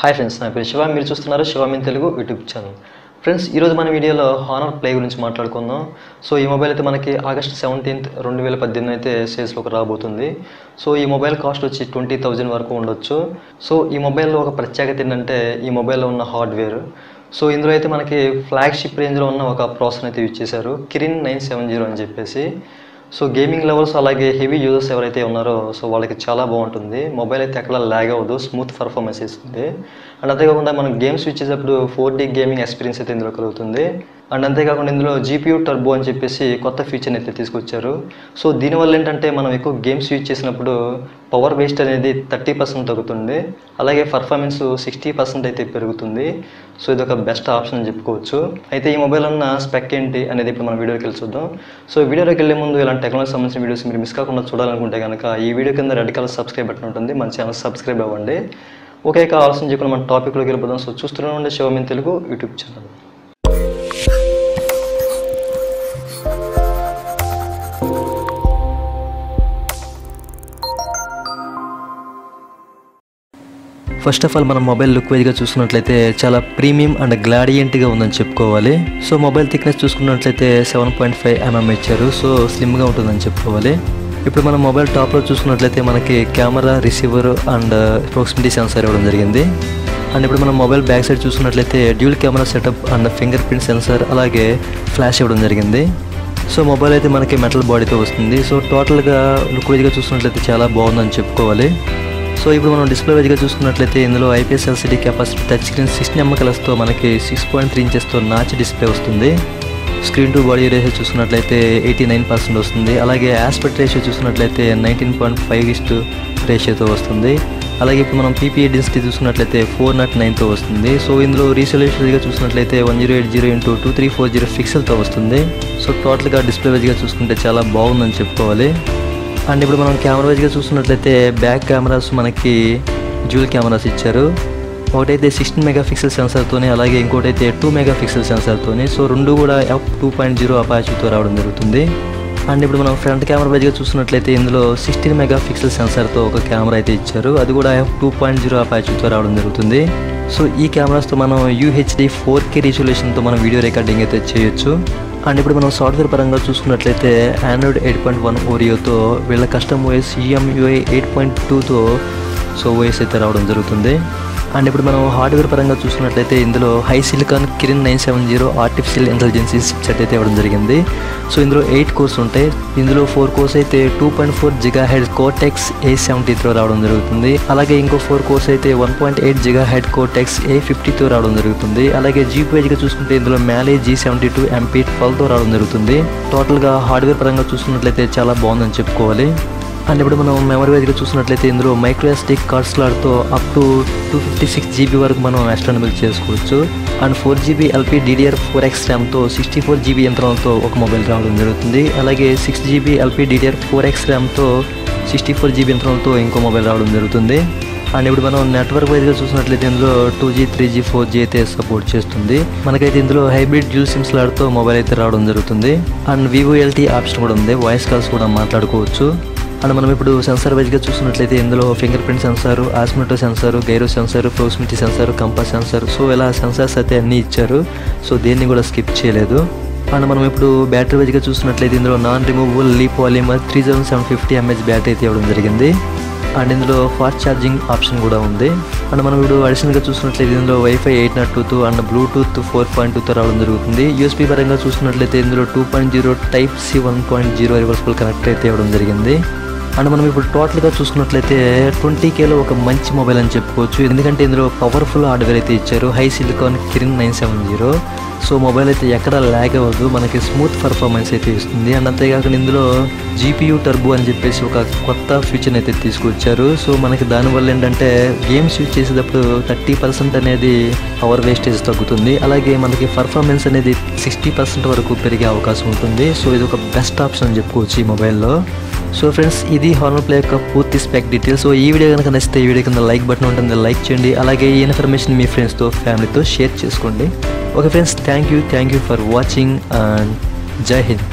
Hi friends, నా పేరు శివ. మీరు చూస్తున్నారు Shiva mean Telugu YouTube channel. Friends, ఈరోజు మన వీడియోలో హానర్ ప్లే గురించి మాట్లాడుకుందాం. సో ఈ మొబైల్ అయితే మనకి ఆగస్ట్ 17, 2018 అయితే సేల్స్లోకి రాబోతుంది. సో ఈ మొబైల్ కాస్ట్ వచ్చి 20,000 వరకు ఉండొచ్చు. సో ఈ మొబైల్లో ఒక ప్రత్యేకత ఏంటంటే ఈ మొబైల్లో ఉన్న హార్డ్వేర్. సో ఇందులో అయితే మనకి ఫ్లాగ్షిప్ రేంజ్లో ఉన్న ఒక ప్రాసెసర్ అయితే యూజ్ చేశారు, కిరిన్ 970 అని చెప్పేసి. సో గేమింగ్ లెవెల్స్ అలాగే హెవీ యూజర్స్ ఎవరైతే ఉన్నారో సో వాళ్ళకి చాలా బాగుంటుంది. మొబైల్ అయితే ఎక్కడ ల్యాగ్ అవ్వదు, స్మూత్ పర్ఫార్మెన్స్ ఇస్తుంది. అండ్ అంతేకాకుండా మనం గేమ్స్ ఇచ్చేటప్పుడు 4D గేమింగ్ ఎక్స్పీరియన్స్ అయితే ఇందులో కలుగుతుంది. అండ్ అంతేకాకుండా ఇందులో GPU టర్బో అని చెప్పేసి కొత్త ఫీచర్ని అయితే తీసుకొచ్చారు. సో దీనివల్ల ఏంటంటే మనం ఎక్కువ గేమ్స్ యూజ్ చేసినప్పుడు పవర్ వేస్ట్ అనేది 30% తగ్గుతుంది, అలాగే పర్ఫార్మెన్స్ 60% అయితే పెరుగుతుంది. సో ఇది ఒక బెస్ట్ ఆప్షన్ అని చెప్పుకోవచ్చు. అయితే ఈ మొబైల్ ఉన్న స్పెక్ ఏంటి అనేది ఇప్పుడు మనం వీడియోకి వెళ్ళి చూద్దాం. సో వీడియోకి వెళ్ళే ముందు ఇలాంటి టెక్నాలజీ సంబంధించిన వీడియోస్ మీరు మిస్ కాకుండా చూడాలనుకుంటే కనుక ఈ వీడియో కింద రెడ్ కలర్ సబ్స్క్రైబ్ బటన్ ఉంటుంది, మన ఛానల్ సబ్స్క్రైబ్ అవ్వండి. ఓకే, ఆలోచన చెప్పిన మన టాపిక్లోకి వెళ్ళిపోదాం. సో చూస్తూనే ఉండే Shiva mean Telugu YouTube channel. First of all మనం మొబైల్ లుక్ వైజ్గా చూసుకున్నట్లయితే చాలా ప్రీమియం అండ్ గ్లాడియంట్గా ఉందని చెప్పుకోవాలి. సో మొబైల్ థిక్నెస్ చూసుకున్నట్లయితే 7.5 mm ఇచ్చారు. సో స్లిమ్గా ఉంటుందని చెప్పుకోవాలి. ఇప్పుడు మనం మొబైల్ టాప్లో చూసుకున్నట్లయితే మనకి camera, receiver and proximity sensor ఇవ్వడం జరిగింది. అండ్ ఇప్పుడు మనం మొబైల్ బ్యాక్ సైడ్ చూసుకున్నట్లయితే dual camera setup and finger print censor అలాగే ఫ్లాష్ ఇవ్వడం జరిగింది. సో మొబైల్ అయితే మనకి మెటల్ బాడీతో వస్తుంది. సో టోటల్గా లుక్ వైజ్గా చూసుకున్నట్లయితే చాలా బాగుందని చెప్పుకోవాలి. సో ఇప్పుడు మనం డిస్ప్లే వైజ్గా చూసుకున్నట్లయితే ఇందులో IPS LCD capacity touch screen 16 mm కలర్స్తో మనకి 6.3 ఇంచెస్తో నాచ్ డిస్ప్లే వస్తుంది. స్క్రీన్ టు బాడీ రేషియో చూసుకున్నట్లయితే 89% వస్తుంది. అలాగే ఆస్పెక్ట్ రేషియో చూసుకున్నట్లయితే 19.5 రేషియోతో వస్తుంది. అలాగే ఇప్పుడు మనం PPI డెన్సిటీ చూసుకున్నట్లయితే 409తో వస్తుంది. సో ఇందులో రీసొల్యూషన్గా చూసుకున్నట్లయితే 1080x2340 పిక్సెల్తో వస్తుంది. సో టోటల్గా డిస్ప్లే వైజ్గా చూసుకుంటే చాలా బాగుందని చెప్పుకోవాలి. అండ్ ఇప్పుడు మనం కెమెరా వైజ్గా చూసుకున్నట్లయితే బ్యాక్ కెమెరాస్ మనకి డ్యూల్ కెమెరాస్ ఇచ్చారు. ఒకటైతే 16 MP సెన్సార్తోని అలాగే ఇంకోటైతే 2 MP సెన్సార్తోని. సో రెండు కూడా f2.0 అపాచీతో రావడం జరుగుతుంది. అండ్ ఇప్పుడు మనం ఫ్రంట్ కెమెరా వైజ్గా చూసుకున్నట్లయితే ఇందులో 16 MP సెన్సార్తో ఒక కెమెరా అయితే ఇచ్చారు, అది కూడా f2.0 అపాచీతో రావడం జరుగుతుంది. సో ఈ కెమెరాస్తో మనం UHD 4K రిజల్యూషన్తో మనం వీడియో రికార్డింగ్ అయితే చేయొచ్చు. అండ్ ఇప్పుడు మనం సాఫ్ట్వేర్ పరంగా చూసుకున్నట్లయితే Android 8.1 ఓరియోతో వీళ్ళ కస్టమ్ OS EMUI 8.2తో సో OS అయితే రావడం జరుగుతుంది. అండ్ ఇప్పుడు మనం హార్డ్వేర్ పరంగా చూసుకున్నట్లయితే ఇందులో high silicon Kirin 970 artificial intelligence chipset అయితే ఇవ్వడం జరిగింది. సో ఇందులో 8 కోర్స్ ఉంటాయి. ఇందులో 4 కోర్స్ అయితే 2.4 GHz Cortex A70తో రావడం జరుగుతుంది. అలాగే ఇంకో 4 కోర్స్ అయితే 1.8 GHz Cortex A50తో రావడం జరుగుతుంది. అలాగే GPUగా చూసుకుంటే ఇందులో Mali G72 MP12తో రావడం జరుగుతుంది. టోటల్గా హార్డ్వేర్ పరంగా చూసుకున్నట్లయితే చాలా బాగుందని చెప్పుకోవాలి. అండ్ ఇప్పుడు మనం మెమరీ వైజ్గా చూసినట్లయితే ఇందులో మైక్రో SD కార్డ్ స్లాట్తో అప్ టు 256 GB వరకు మనం ఎక్స్టర్నబుల్ చేసుకోవచ్చు. అండ్ 4 GB LPDDR4X ర్యామ్తో 64 GB యంత్రాలతో ఒక మొబైల్ రావడం జరుగుతుంది. అలాగే 6 GB LPDDR4X ర్యామ్తో 64 GB యంత్రాలతో ఇంకో మొబైల్ రావడం జరుగుతుంది. అండ్ ఇప్పుడు మనం నెట్వర్క్ వైజ్గా చూసినట్లయితే ఇందులో 2G 3G 4G అయితే సపోర్ట్ చేస్తుంది. మనకైతే ఇందులో హైబ్రిడ్ డ్యూల్ సిమ్ స్లాట్తో మొబైల్ అయితే రావడం జరుగుతుంది. అండ్ VoLTE ఆప్షన్ కూడా ఉంది, వాయిస్ కాల్స్ కూడా మాట్లాడుకోవచ్చు. అండ్ మనం ఇప్పుడు సెన్సార్ వైజ్గా చూసినట్లయితే ఇందులో ఫింగర్ ప్రింట్ సెన్సారు, ఆస్మోటో sensor, gyro sensor, proximity sensor, compass sensor, so ఇలా సెన్సార్స్ అయితే అన్నీ ఇచ్చారు. సో దేన్ని కూడా స్కిప్ చేయలేదు. అండ్ మనం ఇప్పుడు బ్యాటరీ వైజ్గా చూసినట్లయితే ఇందులో నాన్ రిమూవబుల్ లీ పాలిమర్ 3750 mAh బ్యాటరీ అయితే ఇవ్వడం జరిగింది. అండ్ ఇందులో ఫాస్ట్ ఛార్జింగ్ ఆప్షన్ కూడా ఉంది. అండ్ మనం ఇప్పుడు అడిషనల్గా చూసినట్లయితే ఇందులో Wi-Fi 802 అండ్ బ్లూటూత్ 4.2తో రావడం జరుగుతుంది. USB పరంగా చూసినట్లయితే ఇందులో 2.0 Type-C 1.0 రివర్సిబుల్ కనెక్టర్ అయితే ఇవ్వడం జరిగింది. అండ్ మనం ఇప్పుడు టోటల్గా చూసుకున్నట్లయితే 20Kలో ఒక మంచి మొబైల్ అని చెప్పుకోవచ్చు. ఎందుకంటే ఇందులో పవర్ఫుల్ హార్డ్వేర్ అయితే ఇచ్చారు, high silicon Kirin 970. So mobile అయితే ఎక్కడ ల్యాగ్ అవ్వదు, మనకి స్మూత్ పర్ఫార్మెన్స్ అయితే ఇస్తుంది. అండ్ అంతేకాకుండా ఇందులో GPU టర్బో అని చెప్పేసి ఒక కొత్త ఫీచర్ అయితే తీసుకొచ్చారు. సో మనకి దానివల్ల ఏంటంటే గేమ్స్ యూజ్ చేసేటప్పుడు 30% అనేది పవర్ వేస్టేజ్ తగ్గుతుంది. అలాగే మనకి పర్ఫార్మెన్స్ అనేది 60% వరకు పెరిగే అవకాశం ఉంటుంది. సో ఇది ఒక బెస్ట్ ఆప్షన్ అని చెప్పుకోవచ్చు ఈ మొబైల్లో. సో ఫ్రెండ్స్, ఇది హానర్ ప్లే యొక్క పూర్తి స్పెక్ డీటెయిల్స్. సో ఈ వీడియో కనుక నచ్చితే ఈ వీడియో కింద లైక్ బటన్ ఉంటుంది, లైక్ చేయండి. అలాగే ఈ ఇన్ఫర్మేషన్ మీ ఫ్రెండ్స్తో ఫ్యామిలీతో షేర్ చేసుకోండి. Okay friends, thank you for watching and జై హింద్.